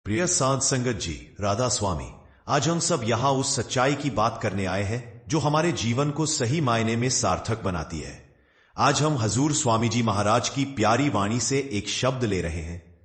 प्रिय साध संगत जी, राधा स्वामी, आज हम सब यहां उस सच्चाई की बात करने आए हैं जो हमारे जीवन को सही मायने में सार्थक बनाती है। आज हम हजूर स्वामी जी महाराज की प्यारी वाणी से एक शब्द ले रहे हैं।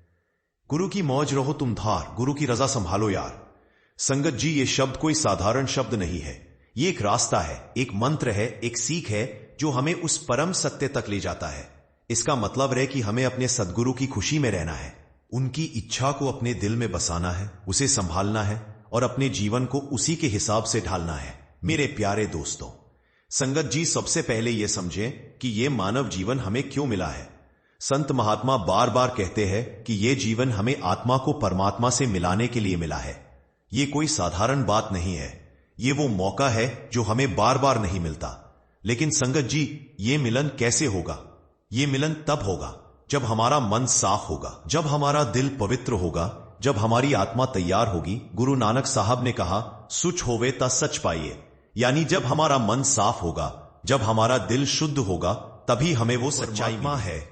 गुरु की मौज रहो तुम धार, गुरु की रजा संभालो यार। संगत जी, ये शब्द कोई साधारण शब्द नहीं है। ये एक रास्ता है, एक मंत्र है, एक सीख है जो हमें उस परम सत्य तक ले जाता है। इसका मतलब है कि हमें अपने सदगुरु की खुशी में रहना है, उनकी इच्छा को अपने दिल में बसाना है, उसे संभालना है और अपने जीवन को उसी के हिसाब से ढालना है। मेरे प्यारे दोस्तों, संगत जी, सबसे पहले यह समझें कि यह मानव जीवन हमें क्यों मिला है। संत महात्मा बार बार कहते हैं कि यह जीवन हमें आत्मा को परमात्मा से मिलाने के लिए मिला है। यह कोई साधारण बात नहीं है, यह वो मौका है जो हमें बार बार नहीं मिलता। लेकिन संगत जी, यह मिलन कैसे होगा? यह मिलन तब होगा जब हमारा मन साफ होगा, जब हमारा दिल पवित्र होगा, जब हमारी आत्मा तैयार होगी। गुरु नानक साहब ने कहा, सुच होवे ता सच पाइए। यानी जब हमारा मन साफ होगा, जब हमारा दिल शुद्ध होगा, तभी हमें वो सच्चाई है।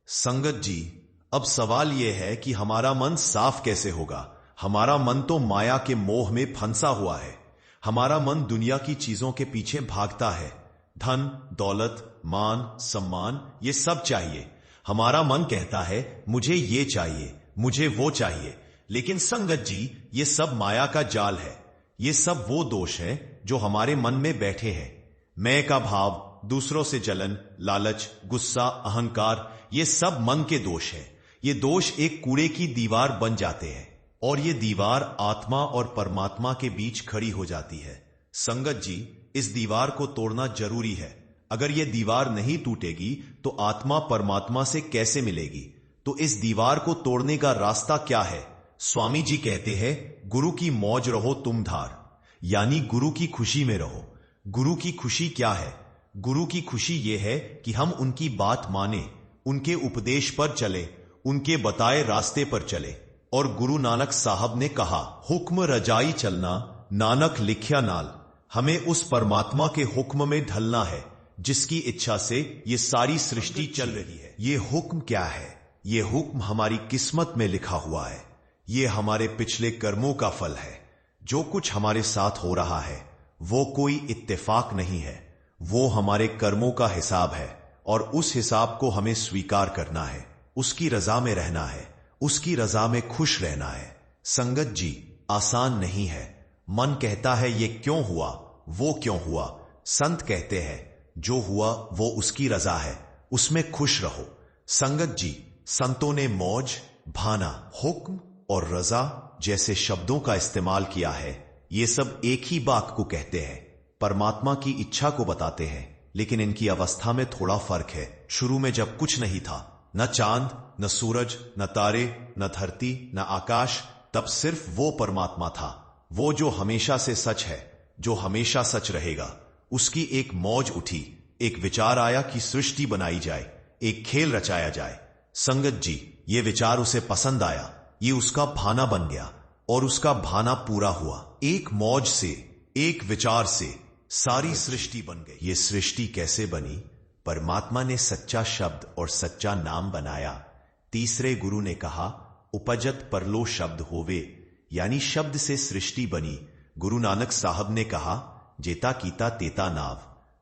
संगत जी, अब सवाल यह है कि हमारा मन साफ कैसे होगा? हमारा मन तो माया के मोह में फंसा हुआ है। हमारा मन दुनिया की चीजों के पीछे भागता है। धन, दौलत, मान, सम्मान, ये सब चाहिए। हमारा मन कहता है, मुझे ये चाहिए, मुझे वो चाहिए। लेकिन संगत जी, ये सब माया का जाल है। ये सब वो दोष है जो हमारे मन में बैठे हैं। मैं का भाव, दूसरों से जलन, लालच, गुस्सा, अहंकार, ये सब मन के दोष है। ये दोष एक कूड़े की दीवार बन जाते हैं और ये दीवार आत्मा और परमात्मा के बीच खड़ी हो जाती है। संगत जी, इस दीवार को तोड़ना जरूरी है। अगर यह दीवार नहीं टूटेगी तो आत्मा परमात्मा से कैसे मिलेगी? तो इस दीवार को तोड़ने का रास्ता क्या है? स्वामी जी कहते हैं, गुरु की मौज रहो तुम धार, यानी गुरु की खुशी में रहो। गुरु की खुशी क्या है? गुरु की खुशी यह है कि हम उनकी बात माने, उनके उपदेश पर चले, उनके बताए रास्ते पर चले। और गुरु नानक साहब ने कहा, हुक्म रजाई चलना, नानक लिख्या नाल। हमें उस परमात्मा के हुक्म में ढलना है जिसकी इच्छा से ये सारी सृष्टि चल रही है। ये हुक्म क्या है? ये हुक्म हमारी किस्मत में लिखा हुआ है। ये हमारे पिछले कर्मों का फल है। जो कुछ हमारे साथ हो रहा है वो कोई इत्तेफाक नहीं है, वो हमारे कर्मों का हिसाब है और उस हिसाब को हमें स्वीकार करना है, उसकी रजा में रहना है, उसकी रजा में खुश रहना है। संगत जी, आसान नहीं है। मन कहता है ये क्यों हुआ, वो क्यों हुआ। संत कहते हैं, जो हुआ वो उसकी रजा है, उसमें खुश रहो। संगत जी, संतों ने मौज, भाना, हुक्म और रजा जैसे शब्दों का इस्तेमाल किया है। ये सब एक ही बात को कहते हैं, परमात्मा की इच्छा को बताते हैं। लेकिन इनकी अवस्था में थोड़ा फर्क है। शुरू में जब कुछ नहीं था, न चांद, न सूरज, न तारे, न धरती, न आकाश, तब सिर्फ वो परमात्मा था, वो जो हमेशा से सच है, जो हमेशा सच रहेगा। उसकी एक मौज उठी, एक विचार आया कि सृष्टि बनाई जाए, एक खेल रचाया जाए। संगत जी, ये विचार उसे पसंद आया, ये उसका भाना बन गया और उसका भाना पूरा हुआ। एक मौज से, एक विचार से सारी सृष्टि बन गई। ये सृष्टि कैसे बनी? परमात्मा ने सच्चा शब्द और सच्चा नाम बनाया। तीसरे गुरु ने कहा, उपजत परलो शब्द होवे, यानी शब्द से सृष्टि बनी। गुरु नानक साहब ने कहा, जेता कीता तेता नाव।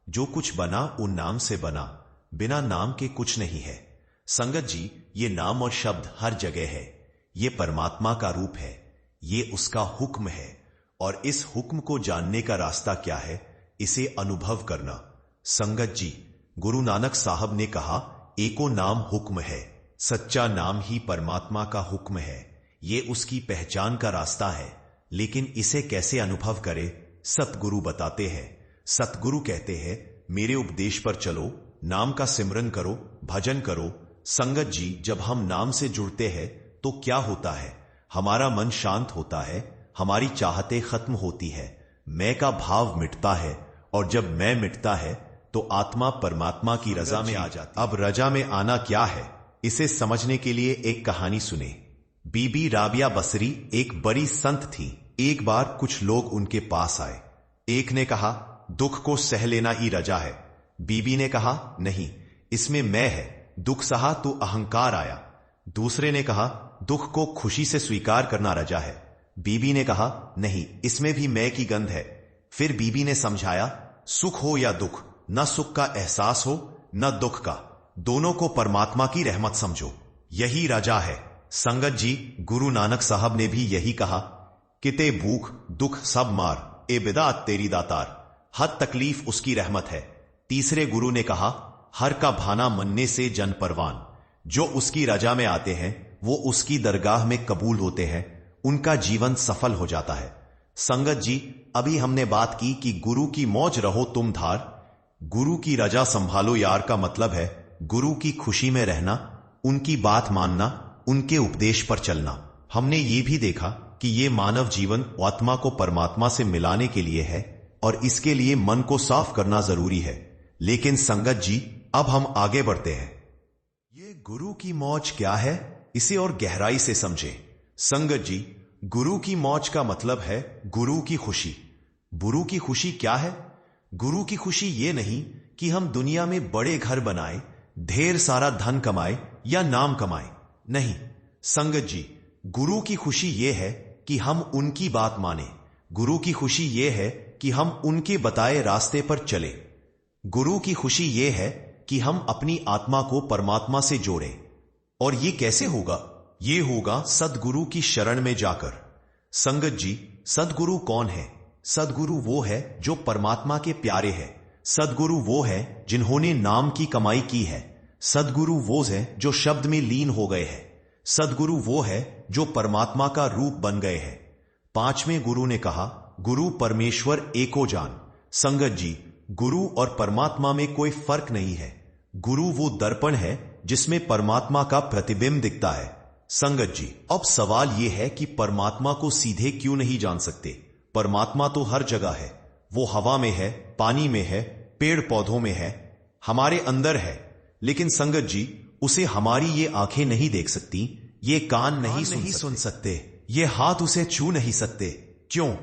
जो कुछ बना उन नाम से बना, बिना नाम के कुछ नहीं है। संगत जी, ये नाम और शब्द हर जगह है। ये परमात्मा का रूप है, ये उसका हुक्म है। और इस हुक्म को जानने का रास्ता क्या है? इसे अनुभव करना। संगत जी, गुरु नानक साहब ने कहा, एको नाम हुक्म है, सच्चा नाम ही परमात्मा का हुक्म है। ये उसकी पहचान का रास्ता है। लेकिन इसे कैसे अनुभव करे? सतगुरु बताते हैं। सतगुरु कहते हैं, मेरे उपदेश पर चलो, नाम का सिमरन करो, भजन करो। संगत जी, जब हम नाम से जुड़ते हैं तो क्या होता है? हमारा मन शांत होता है, हमारी चाहते खत्म होती है, मैं का भाव मिटता है और जब मैं मिटता है तो आत्मा परमात्मा की रजा में आ जाती। अब रजा में आना क्या है, इसे समझने के लिए एक कहानी सुने। बीबी राबिया बसरी एक बड़ी संत थी। एक बार कुछ लोग उनके पास आए। एक ने कहा, दुख को सह लेना ही रजा है। बीबी ने कहा, नहीं, इसमें मैं है, दुख सहा तो अहंकार आया। दूसरे ने कहा, दुख को खुशी से स्वीकार करना रजा है। बीबी ने कहा, नहीं, इसमें भी मैं की गंध है। फिर बीबी ने समझाया, सुख हो या दुख, न सुख का एहसास हो न दुख का, दोनों को परमात्मा की रहमत समझो, यही रजा है। संगत जी, गुरु नानक साहब ने भी यही कहा, किते भूख दुख सब मार, ए बिदात तेरी दातार, हर तकलीफ उसकी रहमत है। तीसरे गुरु ने कहा, हर का भाना मनने से जन परवान, जो उसकी रजा में आते हैं वो उसकी दरगाह में कबूल होते हैं, उनका जीवन सफल हो जाता है। संगत जी, अभी हमने बात की कि गुरु की मौज रहो तुम धार, गुरु की रजा संभालो यार का मतलब है गुरु की खुशी में रहना, उनकी बात मानना, उनके उपदेश पर चलना। हमने ये भी देखा कि ये मानव जीवन आत्मा को परमात्मा से मिलाने के लिए है और इसके लिए मन को साफ करना जरूरी है। लेकिन संगत जी, अब हम आगे बढ़ते हैं। ये गुरु की मौज क्या है, इसे और गहराई से समझें। संगत जी, गुरु की मौज का मतलब है गुरु की खुशी। गुरु की खुशी क्या है? गुरु की खुशी ये नहीं कि हम दुनिया में बड़े घर बनाए, ढेर सारा धन कमाए या नाम कमाए। नहीं संगत जी, गुरु की खुशी ये है कि हम उनकी बात माने। गुरु की खुशी ये है कि हम उनके बताए रास्ते पर चले। गुरु की खुशी ये है कि हम अपनी आत्मा को परमात्मा से जोड़ें। और ये कैसे होगा? ये होगा सदगुरु की शरण में जाकर। संगत जी, सदगुरु कौन है? सदगुरु वो है जो परमात्मा के प्यारे है। सदगुरु वो है जिन्होंने नाम की कमाई की है। सदगुरु वो है जो शब्द में लीन हो गए हैं। सदगुरु वो है जो परमात्मा का रूप बन गए हैं। पांचवें गुरु ने कहा, गुरु परमेश्वर एको जान। संगत जी, गुरु और परमात्मा में कोई फर्क नहीं है। गुरु वो दर्पण है जिसमें परमात्मा का प्रतिबिंब दिखता है। संगत जी, अब सवाल यह है कि परमात्मा को सीधे क्यों नहीं जान सकते? परमात्मा तो हर जगह है। वो हवा में है, पानी में है, पेड़ पौधों में है, हमारे अंदर है। लेकिन संगत जी, उसे हमारी ये आंखें नहीं देख सकती, ये कान नहीं सुन सकते, ये हाथ उसे छू नहीं सकते। क्यों?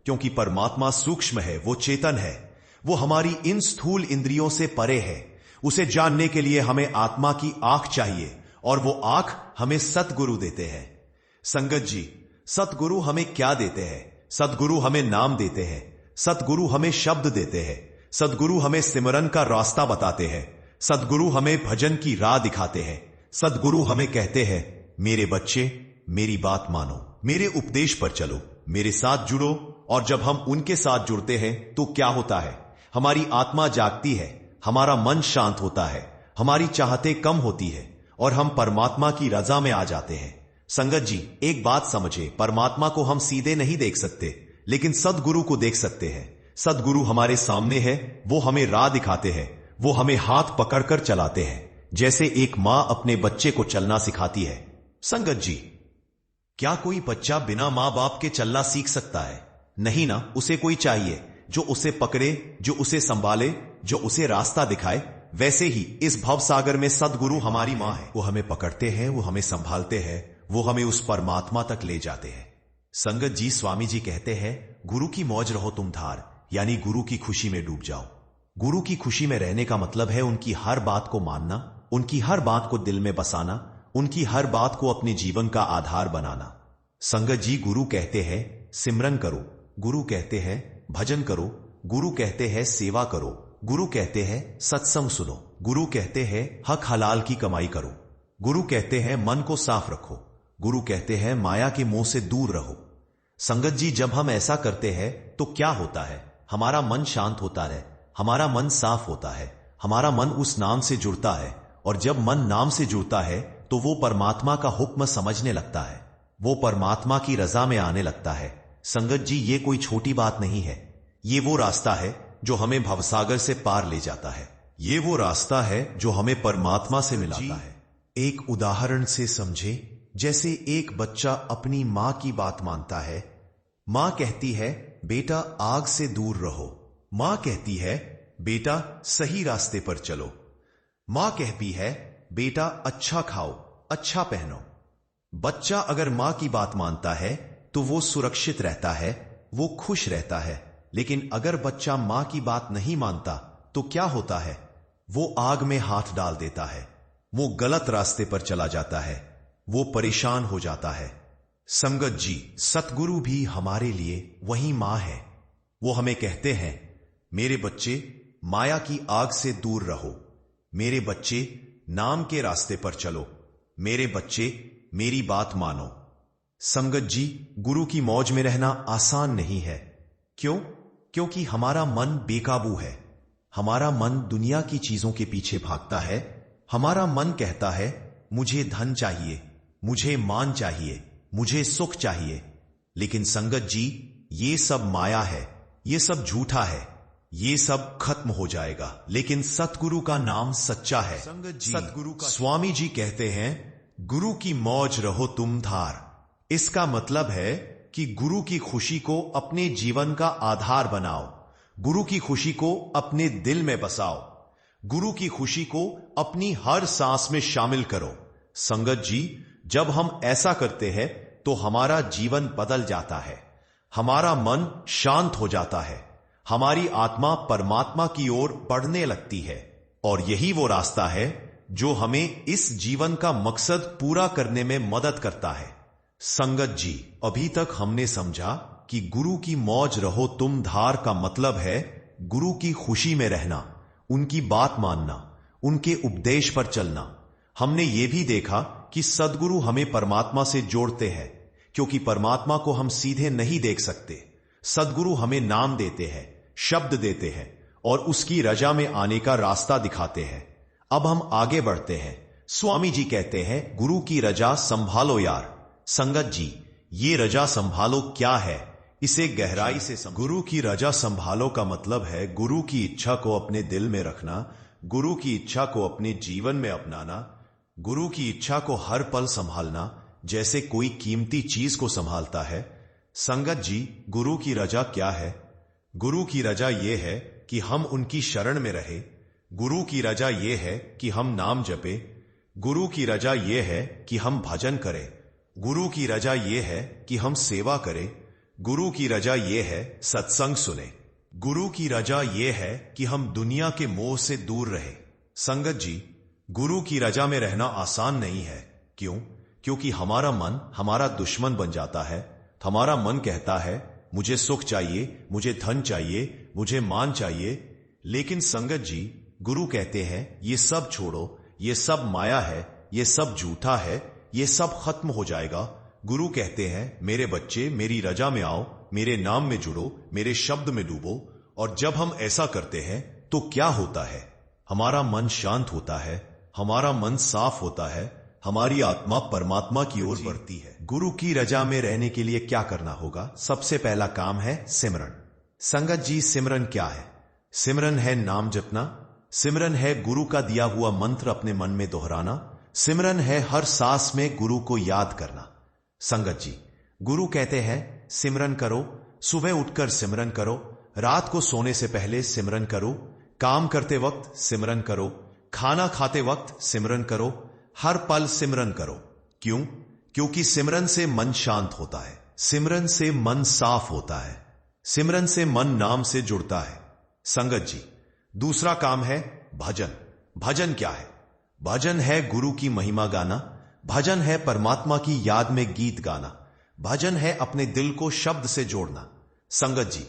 क्योंकि परमात्मा सूक्ष्म है, वो चेतन है, वो हमारी इन स्थूल इंद्रियों से परे है। उसे जानने के लिए हमें आत्मा की आंख चाहिए और वो आंख हमें सतगुरु देते हैं। संगत जी, सतगुरु हमें क्या देते हैं? सतगुरु हमें नाम देते हैं। सतगुरु हमें शब्द देते हैं। सतगुरु हमें सिमरन का रास्ता बताते हैं। सतगुरु हमें भजन की राह दिखाते हैं। सतगुरु हमें कहते हैं, मेरे बच्चे, मेरी बात मानो, मेरे उपदेश पर चलो, मेरे साथ जुड़ो। और जब हम उनके साथ जुड़ते हैं तो क्या होता है? हमारी आत्मा जागती है, हमारा मन शांत होता है, हमारी चाहते कम होती है और हम परमात्मा की रजा में आ जाते हैं। संगत जी, एक बात समझे, परमात्मा को हम सीधे नहीं देख सकते, लेकिन सदगुरु को देख सकते हैं। सदगुरु हमारे सामने है, वो हमें राह दिखाते हैं, वो हमें हाथ पकड़कर चलाते हैं, जैसे एक मां अपने बच्चे को चलना सिखाती है। संगत जी, क्या कोई बच्चा बिना मां बाप के चलना सीख सकता है? नहीं ना, उसे कोई चाहिए जो उसे पकड़े, जो उसे संभाले, जो उसे रास्ता दिखाए। वैसे ही इस भवसागर में सदगुरु हमारी मां है। वो हमें पकड़ते हैं, वो हमें संभालते हैं, वो हमें उस परमात्मा तक ले जाते हैं। संगत जी, स्वामी जी कहते हैं, गुरु की मौज रहो तुम धार, यानी गुरु की खुशी में डूब जाओ। गुरु की खुशी में रहने का मतलब है उनकी हर बात को मानना, उनकी हर बात को दिल में बसाना, उनकी हर बात को अपने जीवन का आधार बनाना। संगत जी, गुरु कहते हैं सिमरन करो, गुरु कहते हैं भजन करो, गुरु कहते हैं सेवा करो, गुरु कहते हैं सत्संग सुनो, गुरु कहते हैं हक हलाल की कमाई करो, गुरु कहते हैं मन को साफ रखो, गुरु कहते हैं माया के मोह से दूर रहो। संगत जी, जब हम ऐसा करते हैं तो क्या होता है? हमारा मन शांत होता है, हमारा मन साफ होता है, हमारा मन उस नाम से जुड़ता है। और जब मन नाम से जुड़ता है तो वो परमात्मा का हुक्म समझने लगता है, वो परमात्मा की रजा में आने लगता है। संगत जी, ये कोई छोटी बात नहीं है। ये वो रास्ता है जो हमें भवसागर से पार ले जाता है। ये वो रास्ता है जो हमें परमात्मा से मिलाता है। एक उदाहरण से समझे, जैसे एक बच्चा अपनी मां की बात मानता है। मां कहती है, बेटा आग से दूर रहो। मां कहती है, बेटा सही रास्ते पर चलो। मां कहती है, बेटा अच्छा खाओ, अच्छा पहनो। बच्चा अगर मां की बात मानता है तो वो सुरक्षित रहता है, वो खुश रहता है। लेकिन अगर बच्चा मां की बात नहीं मानता तो क्या होता है? वो आग में हाथ डाल देता है, वो गलत रास्ते पर चला जाता है, वो परेशान हो जाता है। संगत जी, सतगुरु भी हमारे लिए वही मां है। वो हमें कहते हैं, मेरे बच्चे, माया की आग से दूर रहो। मेरे बच्चे, नाम के रास्ते पर चलो। मेरे बच्चे, मेरी बात मानो। संगत जी, गुरु की मौज में रहना आसान नहीं है। क्यों? क्योंकि हमारा मन बेकाबू है। हमारा मन दुनिया की चीजों के पीछे भागता है। हमारा मन कहता है, मुझे धन चाहिए, मुझे मान चाहिए, मुझे सुख चाहिए। लेकिन संगत जी, ये सब माया है, ये सब झूठा है, ये सब खत्म हो जाएगा। लेकिन सतगुरु का नाम सच्चा है। संगत जी, सतगुरु का स्वामी जी कहते हैं, गुरु की मौज रहो तुम धार। इसका मतलब है कि गुरु की खुशी को अपने जीवन का आधार बनाओ। गुरु की खुशी को अपने दिल में बसाओ। गुरु की खुशी को अपनी हर सांस में शामिल करो। संगत जी, जब हम ऐसा करते हैं तो हमारा जीवन बदल जाता है। हमारा मन शांत हो जाता है। हमारी आत्मा परमात्मा की ओर बढ़ने लगती है। और यही वो रास्ता है जो हमें इस जीवन का मकसद पूरा करने में मदद करता है। संगत जी, अभी तक हमने समझा कि गुरु की मौज रहो तुम धार का मतलब है गुरु की खुशी में रहना, उनकी बात मानना, उनके उपदेश पर चलना। हमने ये भी देखा कि सद्गुरु हमें परमात्मा से जोड़ते हैं, क्योंकि परमात्मा को हम सीधे नहीं देख सकते। सद्गुरु हमें नाम देते हैं, शब्द देते हैं और उसकी रजा में आने का रास्ता दिखाते हैं। अब हम आगे बढ़ते हैं। स्वामी जी कहते हैं, गुरु की रजा संभालो यार। संगत जी, ये रजा संभालो क्या है, इसे गहराई से गुरु की रजा संभालो का मतलब है गुरु की इच्छा को अपने दिल में रखना, गुरु की इच्छा को अपने जीवन में अपनाना, गुरु की इच्छा को हर पल संभालना जैसे कोई कीमती चीज को संभालता है। संगत जी, गुरु की रजा क्या है? गुरु की रजा यह है कि हम उनकी शरण में रहे। गुरु की रजा यह है कि हम नाम जपे। गुरु की रजा यह है कि हम भजन करें। गुरु की रजा यह है कि हम सेवा करें। गुरु की रजा यह है सत्संग सुने। गुरु की रजा यह है कि हम दुनिया के मोह से दूर रहे। संगत जी, गुरु की रजा में रहना आसान नहीं है। क्यों? क्योंकि हमारा मन हमारा दुश्मन बन जाता है। हमारा मन कहता है, मुझे सुख चाहिए, मुझे धन चाहिए, मुझे मान चाहिए। लेकिन संगत जी, गुरु कहते हैं, ये सब छोड़ो, ये सब माया है, ये सब झूठा है, ये सब खत्म हो जाएगा। गुरु कहते हैं, मेरे बच्चे, मेरी रजा में आओ, मेरे नाम में जुड़ो, मेरे शब्द में डूबो। और जब हम ऐसा करते हैं तो क्या होता है? हमारा मन शांत होता है, हमारा मन साफ होता है, हमारी आत्मा परमात्मा की ओर बढ़ती है। गुरु की रजा में रहने के लिए क्या करना होगा? सबसे पहला काम है सिमरन। संगत जी, सिमरन क्या है? सिमरन है नाम जपना। सिमरन है गुरु का दिया हुआ मंत्र अपने मन में दोहराना। सिमरन है हर सांस में गुरु को याद करना। संगत जी, गुरु कहते हैं, सिमरन करो, सुबह उठकर सिमरन करो, रात को सोने से पहले सिमरन करो, काम करते वक्त सिमरन करो, खाना खाते वक्त सिमरन करो, हर पल सिमरन करो। क्यों? क्योंकि सिमरन से मन शांत होता है, सिमरन से मन साफ होता है, सिमरन से मन नाम से जुड़ता है। संगत जी, दूसरा काम है भजन। भजन क्या है? भजन है गुरु की महिमा गाना। भजन है परमात्मा की याद में गीत गाना। भजन है अपने दिल को शब्द से जोड़ना। संगत जी,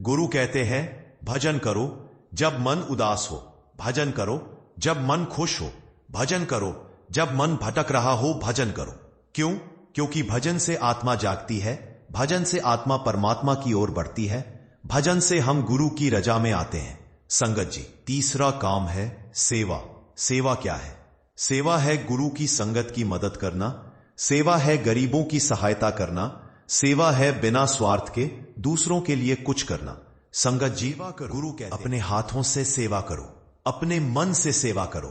गुरु कहते हैं, भजन करो जब मन उदास हो, भजन करो जब मन खुश हो, भजन करो जब मन भटक रहा हो, भजन करो। क्यों? क्योंकि भजन से आत्मा जागती है, भजन से आत्मा परमात्मा की ओर बढ़ती है, भजन से हम गुरु की रजा में आते हैं। संगत जी, तीसरा काम है सेवा। सेवा क्या है? सेवा है गुरु की संगत की मदद करना। सेवा है गरीबों की सहायता करना। सेवा है बिना स्वार्थ के दूसरों के लिए कुछ करना। संगत जी, गुरु कहते अपने हाथों से सेवा करो, अपने मन से सेवा करो,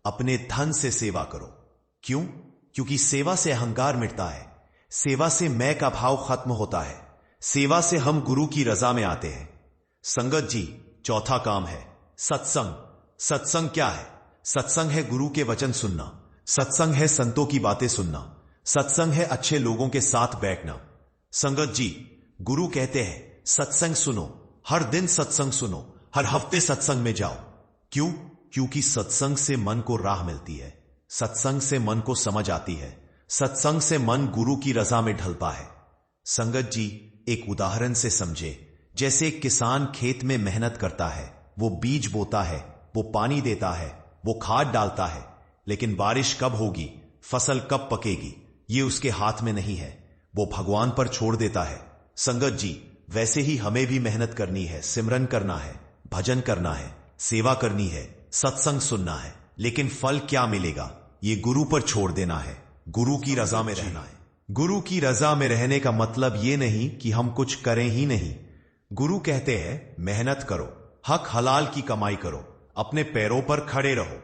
अपने धन से सेवा करो। क्यों? क्योंकि सेवा से अहंकार मिटता है, सेवा से मैं का भाव खत्म होता है, सेवा से हम गुरु की रजा में आते हैं। संगत जी, चौथा काम है सत्संग। सत्संग क्या है? सत्संग है गुरु के वचन सुनना। सत्संग है संतों की बातें सुनना। सत्संग है अच्छे लोगों के साथ बैठना। संगत जी, गुरु कहते हैं, सत्संग सुनो, हर दिन सत्संग सुनो, हर हफ्ते सत्संग में जाओ। क्यों? क्योंकि सत्संग से मन को राह मिलती है, सत्संग से मन को समझ आती है, सत्संग से मन गुरु की रजा में ढलता है। संगत जी, एक उदाहरण से समझे। जैसे एक किसान खेत में मेहनत करता है, वो बीज बोता है, वो पानी देता है, वो खाद डालता है, लेकिन बारिश कब होगी, फसल कब पकेगी, ये उसके हाथ में नहीं है, वो भगवान पर छोड़ देता है। संगत जी, वैसे ही हमें भी मेहनत करनी है, सिमरन करना है, भजन करना है, सेवा करनी है, सत्संग सुनना है, लेकिन फल क्या मिलेगा, ये गुरु पर छोड़ देना है, गुरु की रजा में रहना है। गुरु की रजा में रहने का मतलब ये नहीं कि हम कुछ करें ही नहीं। गुरु कहते हैं मेहनत करो, हक हलाल की कमाई करो, अपने पैरों पर खड़े रहो,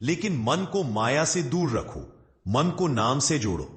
लेकिन मन को माया से दूर रखो, मन को नाम से जोड़ो।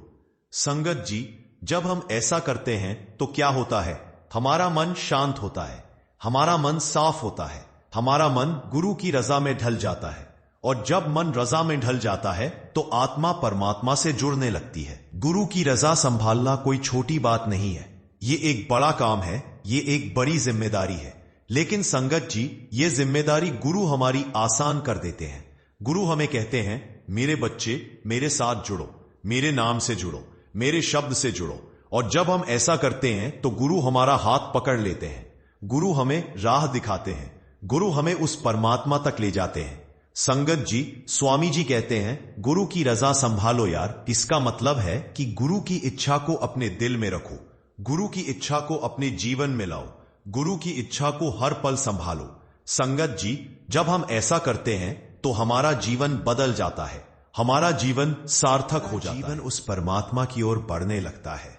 संगत जी, जब हम ऐसा करते हैं तो क्या होता है, हमारा मन शांत होता है, हमारा मन साफ होता है, हमारा मन गुरु की रजा में ढल जाता है। और जब मन रजा में ढल जाता है तो आत्मा परमात्मा से जुड़ने लगती है। गुरु की रजा संभालना कोई छोटी बात नहीं है, ये एक बड़ा काम है, ये एक बड़ी जिम्मेदारी है। लेकिन संगत जी, ये जिम्मेदारी गुरु हमारी आसान कर देते हैं। गुरु हमें कहते हैं, मेरे बच्चे मेरे साथ जुड़ो, मेरे नाम से जुड़ो, मेरे शब्द से जुड़ो। और जब हम ऐसा करते हैं तो गुरु हमारा हाथ पकड़ लेते हैं, गुरु हमें राह दिखाते हैं, गुरु हमें उस परमात्मा तक ले जाते हैं। संगत जी, स्वामी जी कहते हैं, गुरु की रजा संभालो यार। इसका मतलब है कि गुरु की इच्छा को अपने दिल में रखो, गुरु की इच्छा को अपने जीवन में लाओ, गुरु की इच्छा को हर पल संभालो। संगत जी, जब हम ऐसा करते हैं तो हमारा जीवन बदल जाता है, हमारा जीवन सार्थक हो जाता है, जीवन उस परमात्मा की ओर बढ़ने लगता है।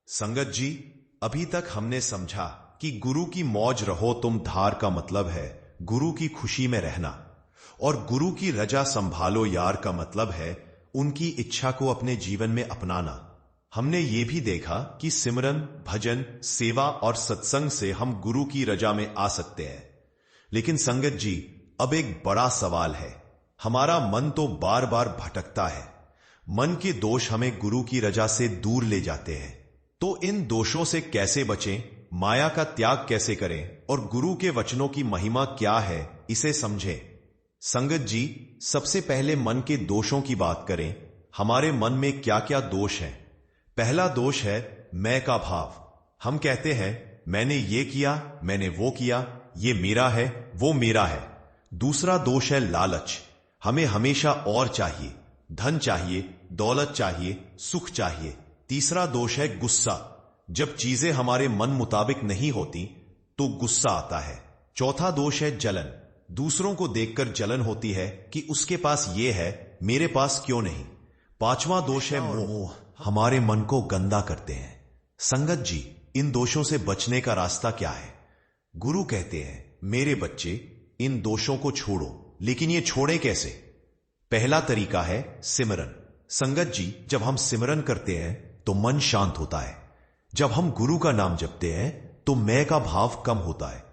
संगत जी, अभी तक हमने समझा कि गुरु की मौज रहो तुम धार का मतलब है गुरु की खुशी में रहना, और गुरु की रजा संभालो यार का मतलब है उनकी इच्छा को अपने जीवन में अपनाना। हमने ये भी देखा कि सिमरन, भजन, सेवा और सत्संग से हम गुरु की रजा में आ सकते हैं। लेकिन संगत जी, अब एक बड़ा सवाल है। हमारा मन तो बार बार भटकता है, मन के दोष हमें गुरु की रजा से दूर ले जाते हैं। तो इन दोषों से कैसे बचें, माया का त्याग कैसे करें, और गुरु के वचनों की महिमा क्या है, इसे समझें। संगत जी, सबसे पहले मन के दोषों की बात करें। हमारे मन में क्या क्या दोष हैं? पहला दोष है मैं का भाव। हम कहते हैं मैंने ये किया, मैंने वो किया, ये मेरा है, वो मेरा है। दूसरा दोष है लालच। हमें हमेशा और चाहिए, धन चाहिए, दौलत चाहिए, सुख चाहिए। तीसरा दोष है गुस्सा। जब चीजें हमारे मन मुताबिक नहीं होती तो गुस्सा आता है। चौथा दोष है जलन। दूसरों को देखकर जलन होती है कि उसके पास ये है, मेरे पास क्यों नहीं। पांचवा दोष है मोह। हमारे मन को गंदा करते हैं। संगत जी, इन दोषों से बचने का रास्ता क्या है? गुरु कहते हैं, मेरे बच्चे इन दोषों को छोड़ो। लेकिन ये छोड़े कैसे? पहला तरीका है सिमरन। संगत जी, जब हम सिमरन करते हैं तो मन शांत होता है। जब हम गुरु का नाम जपते हैं तो मैं का भाव कम होता है।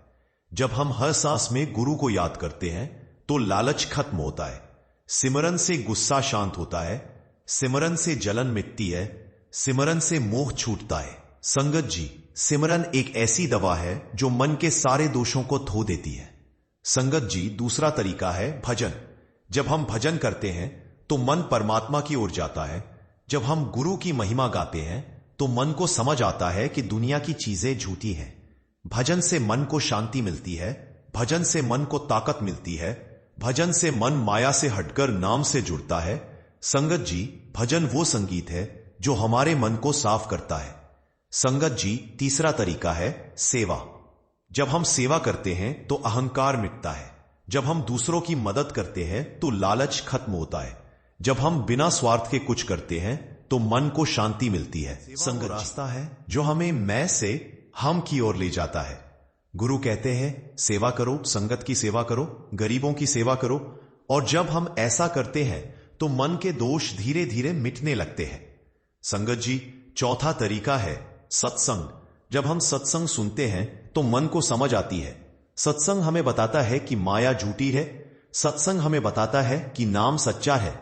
जब हम हर सांस में गुरु को याद करते हैं तो लालच खत्म होता है। सिमरन से गुस्सा शांत होता है, सिमरन से जलन मिटती है, सिमरन से मोह छूटता है। संगत जी, सिमरन एक ऐसी दवा है जो मन के सारे दोषों को धो देती है। संगत जी, दूसरा तरीका है भजन। जब हम भजन करते हैं तो मन परमात्मा की ओर जाता है। जब हम गुरु की महिमा गाते हैं तो मन को समझ आता है कि दुनिया की चीजें झूठी हैं। भजन से मन को शांति मिलती है, भजन से मन को ताकत मिलती है, भजन से मन माया से हटकर नाम से जुड़ता है। संगत जी, भजन वो संगीत है जो हमारे मन को साफ करता है। संगत जी, तीसरा तरीका है सेवा। जब हम सेवा करते हैं तो अहंकार मिटता है। जब हम दूसरों की मदद करते हैं तो लालच खत्म होता है। जब हम बिना स्वार्थ के कुछ करते हैं तो मन को शांति मिलती है। संगत रास्ता है जो हमें मैं से हम की ओर ले जाता है। गुरु कहते हैं सेवा करो, संगत की सेवा करो, गरीबों की सेवा करो। और जब हम ऐसा करते हैं तो मन के दोष धीरे धीरे मिटने लगते हैं। संगत जी, चौथा तरीका है सत्संग। जब हम सत्संग सुनते हैं तो मन को समझ आती है। सत्संग हमें बताता है कि माया झूठी है। सत्संग हमें बताता है कि नाम सच्चा है।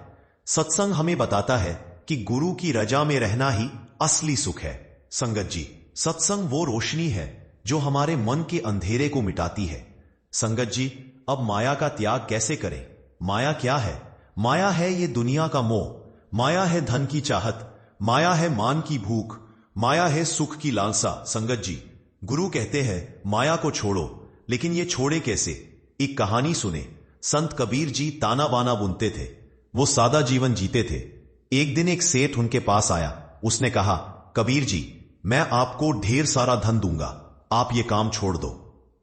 सत्संग हमें बताता है कि गुरु की रजा में रहना ही असली सुख है। संगत जी, सत्संग वो रोशनी है जो हमारे मन के अंधेरे को मिटाती है। संगत जी, अब माया का त्याग कैसे करें? माया क्या है? माया है ये दुनिया का मोह, माया है धन की चाहत, माया है मान की भूख, माया है सुख की लालसा। संगत जी, गुरु कहते हैं माया को छोड़ो, लेकिन ये छोड़े कैसे? एक कहानी सुने। संत कबीर जी ताना बाना बुनते थे। वो सादा जीवन जीते थे। एक दिन एक सेठ उनके पास आया। उसने कहा, कबीर जी, मैं आपको ढेर सारा धन दूंगा, आप ये काम छोड़ दो।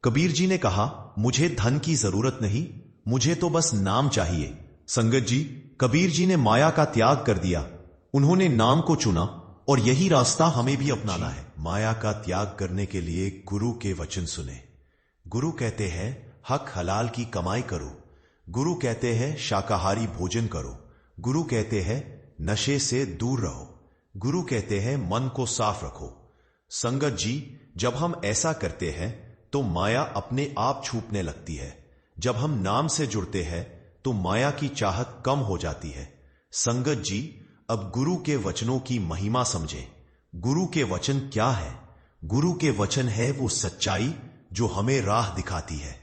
कबीर जी ने कहा, मुझे धन की जरूरत नहीं, मुझे तो बस नाम चाहिए। संगत जी, कबीर जी ने माया का त्याग कर दिया। उन्होंने नाम को चुना, और यही रास्ता हमें भी अपनाना है। माया का त्याग करने के लिए गुरु के वचन सुने। गुरु कहते हैं हक हलाल की कमाई करो। गुरु कहते हैं शाकाहारी भोजन करो। गुरु कहते हैं नशे से दूर रहो। गुरु कहते हैं मन को साफ रखो। संगत जी, जब हम ऐसा करते हैं तो माया अपने आप छूटने लगती है। जब हम नाम से जुड़ते हैं तो माया की चाहत कम हो जाती है। संगत जी, अब गुरु के वचनों की महिमा समझें। गुरु के वचन क्या है? गुरु के वचन है वो सच्चाई जो हमें राह दिखाती है।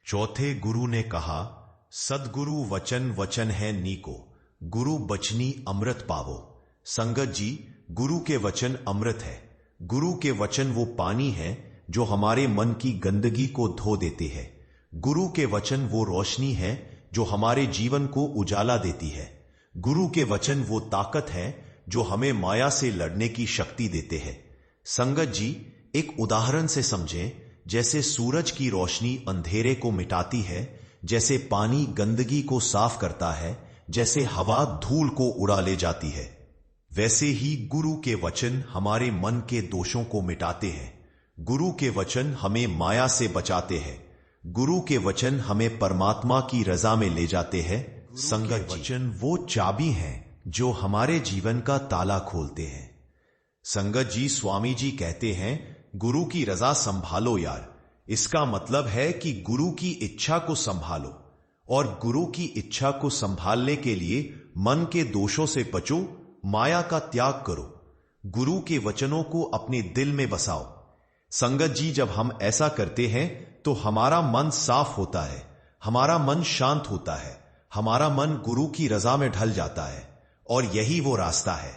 चौथे गुरु ने कहा, सदगुरु वचन वचन है नीको, गुरु बचनी अमृत पावो। संगत जी, गुरु के वचन अमृत है। गुरु के वचन वो पानी है जो हमारे मन की गंदगी को धो देते हैं। गुरु के वचन वो रोशनी है जो हमारे जीवन को उजाला देती है। गुरु के वचन वो ताकत है जो हमें माया से लड़ने की शक्ति देते हैं। संगत जी, एक उदाहरण से समझें। जैसे सूरज की रोशनी अंधेरे को मिटाती है, जैसे पानी गंदगी को साफ करता है, जैसे हवा धूल को उड़ा ले जाती है, वैसे ही गुरु के वचन हमारे मन के दोषों को मिटाते हैं। गुरु के वचन हमें माया से बचाते हैं। गुरु के वचन हमें परमात्मा की रजा में ले जाते हैं। संगत वचन वो चाबी हैं जो हमारे जीवन का ताला खोलते हैं। संगत जी, स्वामी जी कहते हैं गुरु की रजा संभालो यार। इसका मतलब है कि गुरु की इच्छा को संभालो, और गुरु की इच्छा को संभालने के लिए मन के दोषों से बचो, माया का त्याग करो, गुरु के वचनों को अपने दिल में बसाओ। संगत जी, जब हम ऐसा करते हैं तो हमारा मन साफ होता है, हमारा मन शांत होता है, हमारा मन गुरु की रजा में ढल जाता है, और यही वो रास्ता है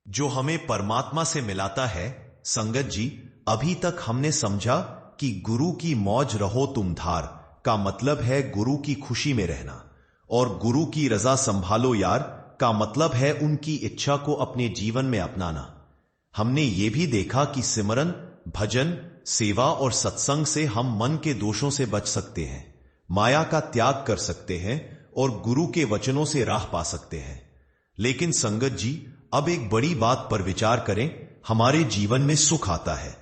जो हमें परमात्मा से मिलाता है। संगत जी, अभी तक हमने समझा कि गुरु की मौज रहो तुम धार का मतलब है गुरु की खुशी में रहना, और गुरु की रजा संभालो यार का मतलब है उनकी इच्छा को अपने जीवन में अपनाना। हमने ये भी देखा कि सिमरन, भजन, सेवा और सत्संग से हम मन के दोषों से बच सकते हैं, माया का त्याग कर सकते हैं और गुरु के वचनों से राह पा सकते हैं। लेकिन संगत जी, अब एक बड़ी बात पर विचार करें। हमारे जीवन में सुख आता है,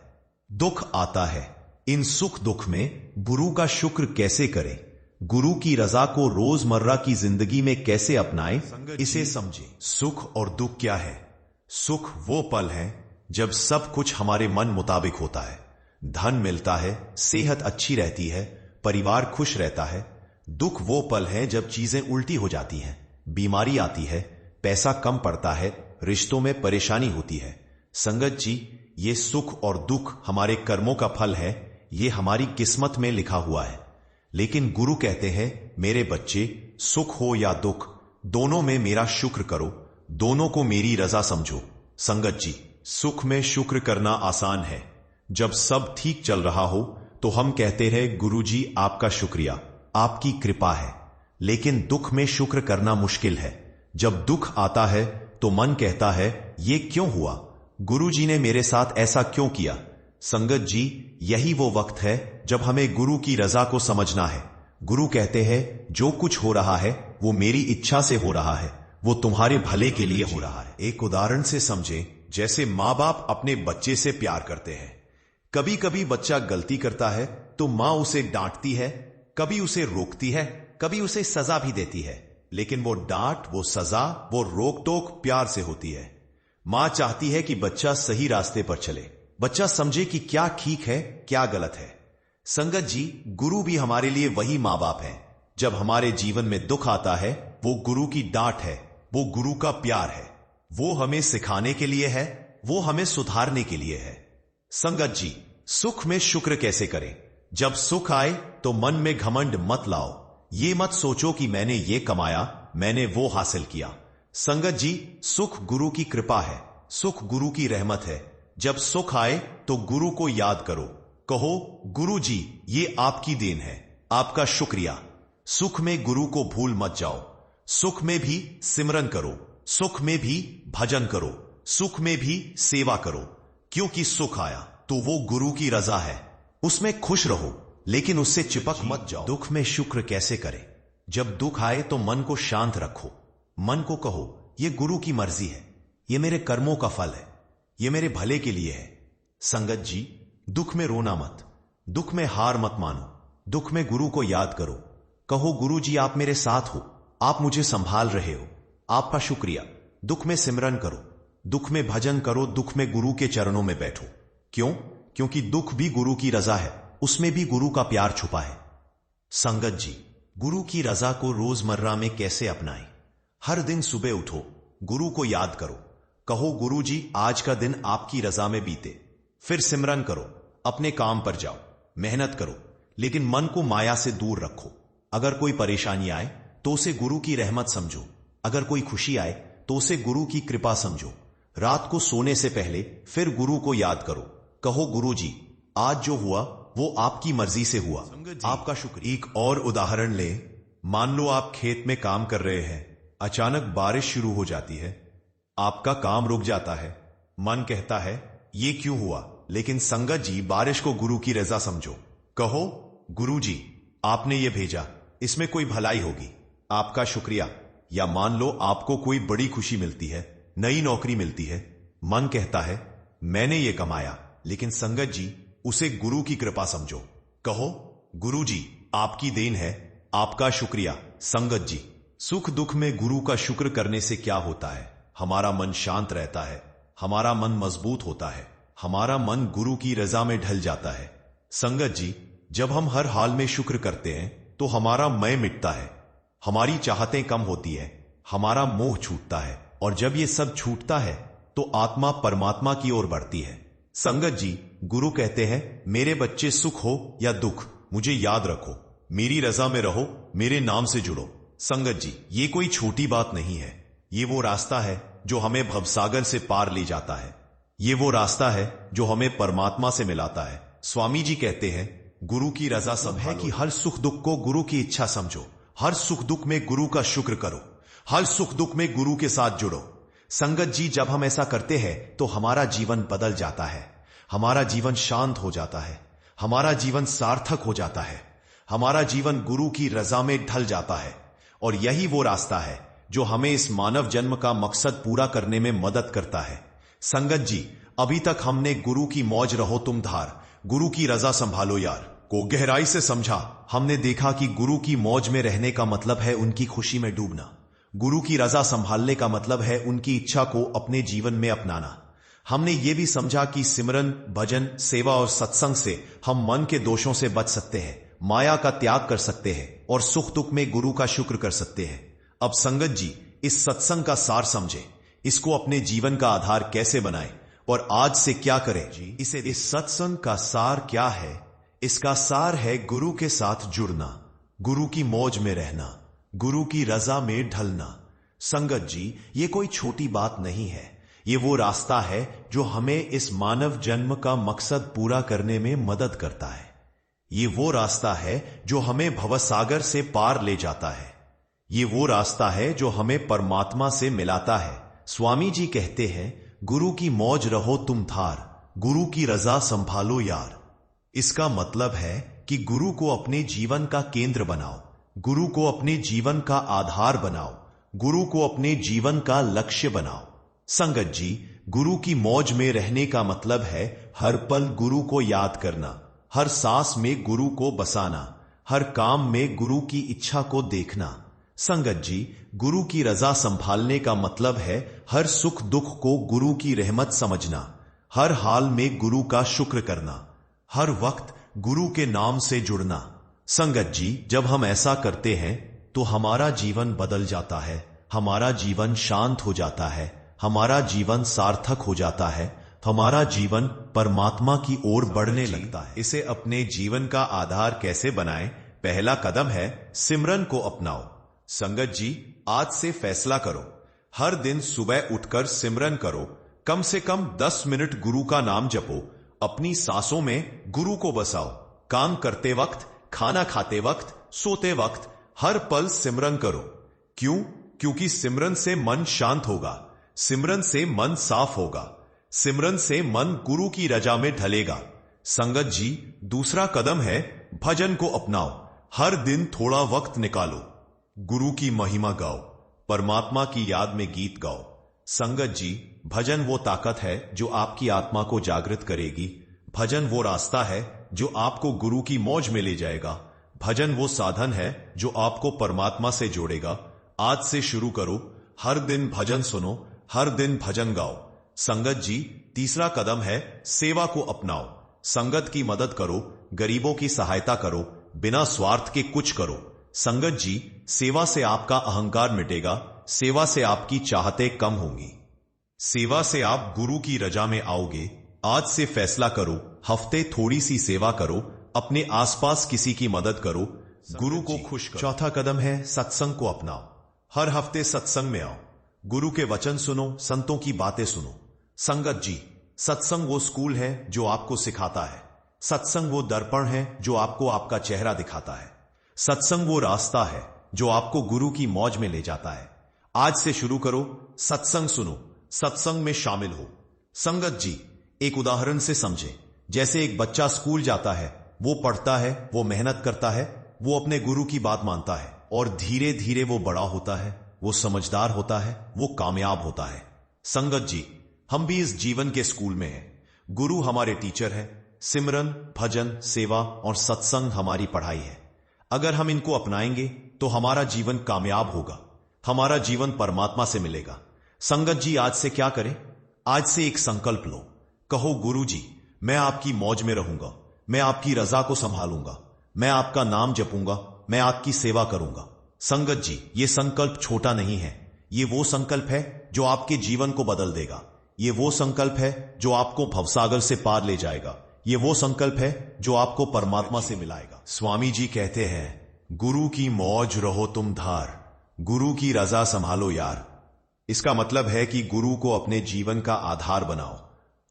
दुख आता है। इन सुख दुख में गुरु का शुक्र कैसे करें? गुरु की रजा को रोजमर्रा की जिंदगी में कैसे अपनाएं, इसे समझें। सुख और दुख क्या है? सुख वो पल है जब सब कुछ हमारे मन मुताबिक होता है। धन मिलता है, सेहत अच्छी रहती है, परिवार खुश रहता है। दुख वो पल है जब चीजें उल्टी हो जाती हैं, बीमारी आती है, पैसा कम पड़ता है, रिश्तों में परेशानी होती है। संगत जी, ये सुख और दुख हमारे कर्मों का फल है, ये हमारी किस्मत में लिखा हुआ है। लेकिन गुरु कहते हैं, मेरे बच्चे, सुख हो या दुख, दोनों में मेरा शुक्र करो, दोनों को मेरी रजा समझो। संगत जी, सुख में शुक्र करना आसान है। जब सब ठीक चल रहा हो तो हम कहते हैं, गुरु जी आपका शुक्रिया, आपकी कृपा है। लेकिन दुख में शुक्र करना मुश्किल है। जब दुख आता है तो मन कहता है, ये क्यों हुआ? गुरु जी ने मेरे साथ ऐसा क्यों किया? संगत जी, यही वो वक्त है जब हमें गुरु की रजा को समझना है। गुरु कहते हैं, जो कुछ हो रहा है वो मेरी इच्छा से हो रहा है, वो तुम्हारे भले के लिए हो रहा है। एक उदाहरण से समझें। जैसे माँ बाप अपने बच्चे से प्यार करते हैं। कभी कभी बच्चा गलती करता है तो माँ उसे डांटती है, कभी उसे रोकती है, कभी उसे सजा भी देती है। लेकिन वो डांट, वो सजा, वो रोक टोक प्यार से होती है। माँ चाहती है कि बच्चा सही रास्ते पर चले, बच्चा समझे कि क्या ठीक है क्या गलत है। संगत जी, गुरु भी हमारे लिए वही माँ बाप है। जब हमारे जीवन में दुख आता है, वो गुरु की डांट है, वो गुरु का प्यार है। वो हमें सिखाने के लिए है, वो हमें सुधारने के लिए है। संगत जी, सुख में शुक्र कैसे करें? जब सुख आए तो मन में घमंड मत लाओ। ये मत सोचो कि मैंने ये कमाया, मैंने वो हासिल किया। संगत जी, सुख गुरु की कृपा है, सुख गुरु की रहमत है। जब सुख आए तो गुरु को याद करो, कहो गुरु जी ये आपकी देन है, आपका शुक्रिया। सुख में गुरु को भूल मत जाओ, सुख में भी सिमरन करो, सुख में भी भजन करो, सुख में भी सेवा करो, क्योंकि सुख आया तो वो गुरु की रजा है, उसमें खुश रहो, लेकिन उससे चिपक मत जाओ। दुख में शुक्र कैसे करें? जब दुख आए तो मन को शांत रखो, मन को कहो ये गुरु की मर्जी है, ये मेरे कर्मों का फल है, ये मेरे भले के लिए है। संगत जी, दुख में रोना मत, दुख में हार मत मानो, दुख में गुरु को याद करो, कहो गुरु जी आप मेरे साथ हो, आप मुझे संभाल रहे हो, आपका शुक्रिया। दुख में सिमरन करो, दुख में भजन करो, दुख में गुरु के चरणों में बैठो। क्यों? क्योंकि दुख भी गुरु की रजा है, उसमें भी गुरु का प्यार छुपा है। संगत जी, गुरु की रजा को रोजमर्रा में कैसे अपनाएं? हर दिन सुबह उठो, गुरु को याद करो, कहो गुरु जी आज का दिन आपकी रजा में बीते। फिर सिमरन करो, अपने काम पर जाओ, मेहनत करो, लेकिन मन को माया से दूर रखो। अगर कोई परेशानी आए तो उसे गुरु की रहमत समझो, अगर कोई खुशी आए तो उसे गुरु की कृपा समझो। रात को सोने से पहले फिर गुरु को याद करो, कहो गुरु जी आज जो हुआ वो आपकी मर्जी से हुआ, आपका शुक्रिया। एक और उदाहरण ले, मान लो आप खेत में काम कर रहे हैं, अचानक बारिश शुरू हो जाती है, आपका काम रुक जाता है, मन कहता है ये क्यों हुआ, लेकिन संगत जी बारिश को गुरु की रजा समझो, कहो गुरु जी आपने ये भेजा, इसमें कोई भलाई होगी, आपका शुक्रिया। या मान लो आपको कोई बड़ी खुशी मिलती है, नई नौकरी मिलती है, मन कहता है मैंने ये कमाया, लेकिन संगत जी उसे गुरु की कृपा समझो, कहो गुरु जी आपकी देन है, आपका शुक्रिया। संगत जी, सुख दुख में गुरु का शुक्र करने से क्या होता है? हमारा मन शांत रहता है, हमारा मन मजबूत होता है, हमारा मन गुरु की रजा में ढल जाता है। संगत जी, जब हम हर हाल में शुक्र करते हैं तो हमारा मैं मिटता है, हमारी चाहतें कम होती है, हमारा मोह छूटता है, और जब ये सब छूटता है तो आत्मा परमात्मा की ओर बढ़ती है। संगत जी, गुरु कहते हैं मेरे बच्चे सुख हो या दुख मुझे याद रखो, मेरी रजा में रहो, मेरे नाम से जुड़ो। संगत जी, ये कोई छोटी बात नहीं है, ये वो रास्ता है जो हमें भवसागर से पार ले जाता है, ये वो रास्ता है जो हमें परमात्मा से मिलाता है। स्वामी जी कहते हैं गुरु की रजा सब है कि हर सुख दुख को गुरु की इच्छा समझो, हर सुख दुख में गुरु का शुक्र करो, हर सुख दुख में गुरु के साथ जुड़ो। संगत जी, जब हम ऐसा करते हैं तो हमारा जीवन बदल जाता है, हमारा जीवन शांत हो जाता है, हमारा जीवन सार्थक हो जाता है, हमारा जीवन गुरु की रजा में ढल जाता है, और यही वो रास्ता है जो हमें इस मानव जन्म का मकसद पूरा करने में मदद करता है। संगत जी, अभी तक हमने गुरु की मौज रहो तुम धार, गुरु की रजा संभालो यार को गहराई से समझा। हमने देखा कि गुरु की मौज में रहने का मतलब है उनकी खुशी में डूबना, गुरु की रजा संभालने का मतलब है उनकी इच्छा को अपने जीवन में अपनाना। हमने ये भी समझा कि सिमरन, भजन, सेवा और सत्संग से हम मन के दोषों से बच सकते हैं, माया का त्याग कर सकते हैं और सुख दुख में गुरु का शुक्र कर सकते हैं। अब संगत जी, इस सत्संग का सार समझे, इसको अपने जीवन का आधार कैसे बनाएं और आज से क्या करें जी? इस सत्संग का सार क्या है? इसका सार है गुरु के साथ जुड़ना, गुरु की मौज में रहना, गुरु की रजा में ढलना। संगत जी, ये कोई छोटी बात नहीं है, ये वो रास्ता है जो हमें इस मानव जन्म का मकसद पूरा करने में मदद करता है। ये वो रास्ता है जो हमें भवसागर से पार ले जाता है, ये वो रास्ता है जो हमें परमात्मा से मिलाता है। स्वामी जी कहते हैं गुरु की मौज रहो तुम थार, गुरु की रजा संभालो यार। इसका मतलब है कि गुरु को अपने जीवन का केंद्र बनाओ, गुरु को अपने जीवन का आधार बनाओ, गुरु को अपने जीवन का लक्ष्य बनाओ। संगत जी, गुरु की मौज में रहने का मतलब है हर पल गुरु को याद करना, हर सांस में गुरु को बसाना, हर काम में गुरु की इच्छा को देखना। संगत जी, गुरु की रजा संभालने का मतलब है हर सुख दुख को गुरु की रहमत समझना, हर हाल में गुरु का शुक्र करना, हर वक्त गुरु के नाम से जुड़ना। संगत जी, जब हम ऐसा करते हैं तो हमारा जीवन बदल जाता है, हमारा जीवन शांत हो जाता है, हमारा जीवन सार्थक हो जाता है, हमारा जीवन परमात्मा की ओर बढ़ने लगता है। इसे अपने जीवन का आधार कैसे बनाएं? पहला कदम है सिमरन को अपनाओ। संगत जी, आज से फैसला करो, हर दिन सुबह उठकर सिमरन करो, कम से कम 10 मिनट गुरु का नाम जपो, अपनी सांसों में गुरु को बसाओ, काम करते वक्त, खाना खाते वक्त, सोते वक्त, हर पल सिमरन करो। क्यों? क्योंकि सिमरन से मन शांत होगा, सिमरन से मन साफ होगा, सिमरन से मन गुरु की रजा में ढलेगा। संगत जी, दूसरा कदम है भजन को अपनाओ। हर दिन थोड़ा वक्त निकालो, गुरु की महिमा गाओ, परमात्मा की याद में गीत गाओ। संगत जी, भजन वो ताकत है जो आपकी आत्मा को जागृत करेगी। भजन वो रास्ता है जो आपको गुरु की मौज में ले जाएगा। भजन वो साधन है जो आपको परमात्मा से जोड़ेगा। आज से शुरू करो, हर दिन भजन सुनो, हर दिन भजन गाओ। संगत जी, तीसरा कदम है सेवा को अपनाओ। संगत की मदद करो, गरीबों की सहायता करो, बिना स्वार्थ के कुछ करो। संगत जी, सेवा से आपका अहंकार मिटेगा, सेवा से आपकी चाहतें कम होंगी, सेवा से आप गुरु की रजा में आओगे। आज से फैसला करो, हफ्ते थोड़ी सी सेवा करो, अपने आसपास किसी की मदद करो, गुरु को खुश करो। चौथा कदम है सत्संग को अपनाओ। हर हफ्ते सत्संग में आओ, गुरु के वचन सुनो, संतों की बातें सुनो। संगत जी, सत्संग वो स्कूल है जो आपको सिखाता है। सत्संग वो दर्पण है जो आपको आपका चेहरा दिखाता है। सत्संग वो रास्ता है जो आपको गुरु की मौज में ले जाता है। आज से शुरू करो, सत्संग सुनो, सत्संग में शामिल हो। संगत जी, एक उदाहरण से समझे। जैसे एक बच्चा स्कूल जाता है, वो पढ़ता है, वो मेहनत करता है, वो अपने गुरु की बात मानता है और धीरे धीरे वो बड़ा होता है, वो समझदार होता है, वो कामयाब होता है। संगत जी, हम भी इस जीवन के स्कूल में हैं। गुरु हमारे टीचर है, सिमरन, भजन, सेवा और सत्संग हमारी पढ़ाई है। अगर हम इनको अपनाएंगे तो हमारा जीवन कामयाब होगा, हमारा जीवन परमात्मा से मिलेगा। संगत जी, आज से क्या करें? आज से एक संकल्प लो। कहो, गुरु जी, मैं आपकी मौज में रहूंगा, मैं आपकी रजा को संभालूंगा, मैं आपका नाम जपूंगा, मैं आपकी सेवा करूंगा। संगत जी, ये संकल्प छोटा नहीं है, ये वो संकल्प है जो आपके जीवन को बदल देगा। ये वो संकल्प है जो आपको भवसागर से पार ले जाएगा। ये वो संकल्प है जो आपको परमात्मा से मिलाएगा। स्वामी जी कहते हैं, गुरु की मौज रहो तुम धार, गुरु की रजा संभालो यार। इसका मतलब है कि गुरु को अपने जीवन का आधार बनाओ,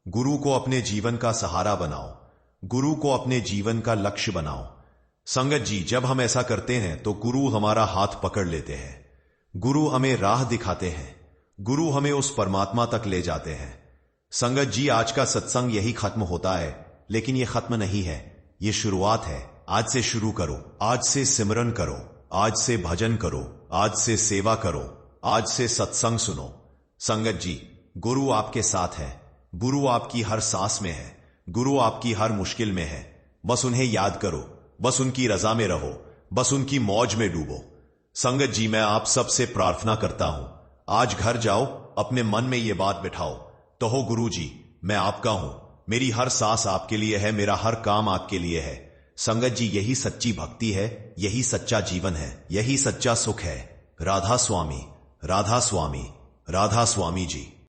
गुरु को अपने जीवन का सहारा बनाओ, गुरु को अपने जीवन का लक्ष्य बनाओ। संगत जी, जब हम ऐसा करते हैं तो गुरु हमारा हाथ पकड़ लेते हैं, गुरु हमें राह दिखाते हैं, गुरु हमें उस परमात्मा तक ले जाते हैं। संगत जी, आज का सत्संग यही खत्म होता है, लेकिन यह खत्म नहीं है, यह शुरुआत है। आज से शुरू करो, आज से सिमरन करो, आज से भजन करो, आज से सेवा करो, आज से सत्संग सुनो। संगत जी, गुरु आपके साथ है, गुरु आपकी हर सांस में है, गुरु आपकी हर मुश्किल में है। बस उन्हें याद करो, बस उनकी रजा में रहो, बस उनकी मौज में डूबो। संगत जी, मैं आप सबसे प्रार्थना करता हूं, आज घर जाओ, अपने मन में यह बात बिठाओ, तो हो गुरु जी, मैं आपका हूं, मेरी हर सांस आपके लिए है, मेरा हर काम आपके लिए है। संगत जी, यही सच्ची भक्ति है, यही सच्चा जीवन है, यही सच्चा सुख है। राधा स्वामी, राधा स्वामी, राधा स्वामी जी।